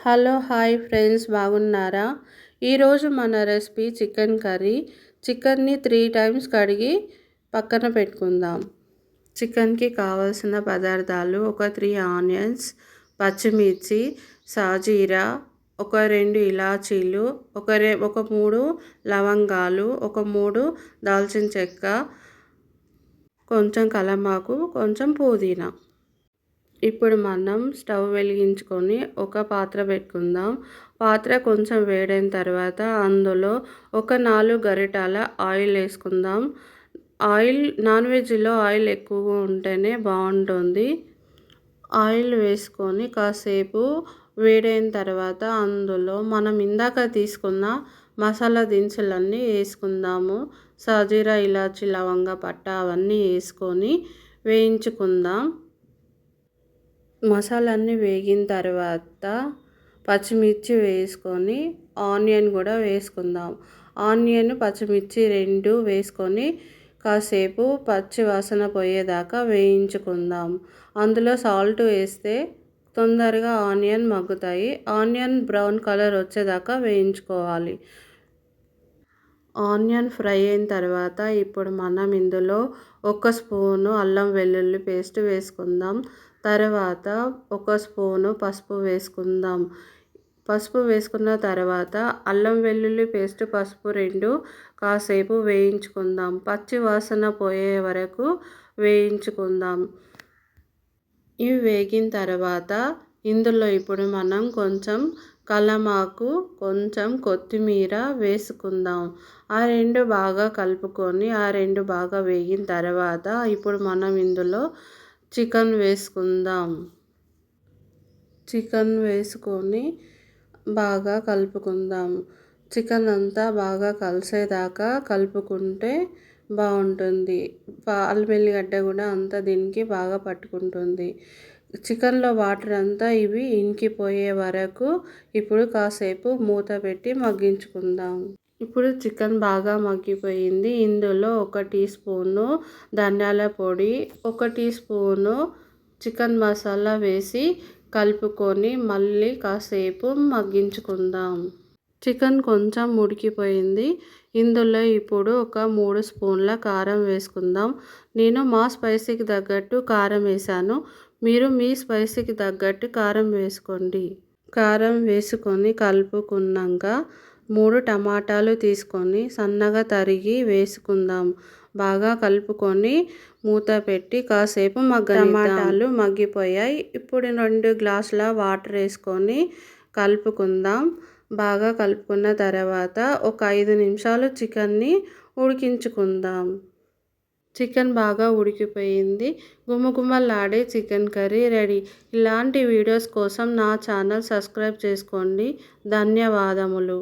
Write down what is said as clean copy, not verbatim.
Hello hi friends, బాగున్నారా? ఈరోజు మన రెసిపీ చికెన్ కర్రీ. చికెన్ని 3 టైమ్స్ కడిగి పక్కన పెట్టుకుందాం. చికెన్కి కావాల్సిన పదార్థాలు: ఒక 3 ఆనియన్స్, పచ్చిమిర్చి, సాజీరా, ఒక 2 ఇలాచీలు, ఒక 3 లవంగాలు, ఒక 3 దాల్చిన చెక్క, కొంచెం కలమాకు, కొంచెం పుదీనా. ఇప్పుడు మనం స్టవ్ వెలిగించుకొని ఒక పాత్ర పెట్టుకుందాం. పాత్ర కొంచెం వేడైన తర్వాత అందులో ఒక 4 గరిటెల ఆయిల్ వేసుకుందాం. నాన్ వెజ్లో ఆయిల్ ఎక్కువగా ఉంటేనే బాగుంటుంది. ఆయిల్ వేసుకొని కాసేపు వేడైన తర్వాత అందులో మనం ఇందాక తీసుకున్న మసాలా దినుసులన్నీ వేసుకుందాము. సాజీరా, ఇలాచి, లవంగ, పట్ట అవన్నీ వేసుకొని వేయించుకుందాం. మసాలా అన్నీ వేగిన తర్వాత పచ్చిమిర్చి వేసుకొని ఆనియన్ కూడా వేసుకుందాం. ఆనియన్, పచ్చిమిర్చి 2 వేసుకొని కాసేపు పచ్చి వాసన పోయేదాకా వేయించుకుందాం. అందులో సాల్ట్ వేస్తే తొందరగా ఆనియన్ మగ్గుతాయి. ఆనియన్ బ్రౌన్ కలర్ వచ్చేదాకా వేయించుకోవాలి. ఆనియన్ ఫ్రై అయిన తర్వాత ఇప్పుడు మనం ఇందులో 1 స్పూను అల్లం వెల్లుల్లి పేస్ట్ వేసుకుందాం. తర్వాత 1 స్పూను పసుపు వేసుకుందాం. పసుపు వేసుకున్న తర్వాత అల్లం వెల్లుల్లి పేస్ట్, పసుపు 2 కాసేపు వేయించుకుందాం. పచ్చి వాసన పోయే వరకు వేయించుకుందాం. ఇవి వేగిన తర్వాత ఇందులో ఇప్పుడు మనం కొంచెం కలమాకు, కొంచెం కొత్తిమీర వేసుకుందాం. ఆ 2 బాగా కలుపుకొని ఆ 2 బాగా వేగిన తర్వాత ఇప్పుడు మనం ఇందులో చికెన్ వేసుకుందాం. చికెన్ వేసుకొని బాగా కలుపుకుందాం. చికెన్ అంతా బాగా కలిసేదాకా కలుపుకుంటే బాగుంటుంది. అల్లం వెల్లిగడ్డ కూడా అంతా దీనికి బాగా పట్టుకుంటుంది. చికెన్లో వాటర్ అంతా ఇవి ఇంకిపోయే వరకు ఇప్పుడు కాసేపు మూత పెట్టి మగ్గించుకుందాం. ఇప్పుడు చికెన్ బాగా మగ్గిపోయింది. ఇందులో 1 టీ స్పూను ధనియాల పొడి, 1 టీ స్పూను చికెన్ మసాలా వేసి కలుపుకొని మళ్ళీ కాసేపు మగ్గించుకుందాం. చికెన్ కొంచెం ఉడికిపోయింది. ఇందులో ఇప్పుడు ఒక 3 స్పూన్ల కారం వేసుకుందాం. నేను మా స్పైసీకి తగ్గట్టు కారం వేసాను. మీరు మీ స్పైసీకి తగ్గట్టు కారం వేసుకోండి. కారం వేసుకొని కలుపుకున్నాక 3 టమాటాలు తీసుకొని సన్నగా తరిగి వేసుకుందాం. బాగా కలుపుకొని మూత పెట్టి కాసేపు టమాటాలు మగ్గిపోయాయి. ఇప్పుడు 2 గ్లాసుల వాటర్ వేసుకొని కలుపుకుందాం. బాగా కలుపుకున్న తర్వాత ఒక 5 నిమిషాలు చికెన్ని ఉడికించుకుందాం. చికెన్ బాగా ఉడికిపోయింది. గుమగుమలాడే చికెన్ కర్రీ రెడీ. ఇలాంటి వీడియోస్ కోసం నా ఛానల్ సబ్స్క్రైబ్ చేసుకోండి. ధన్యవాదములు.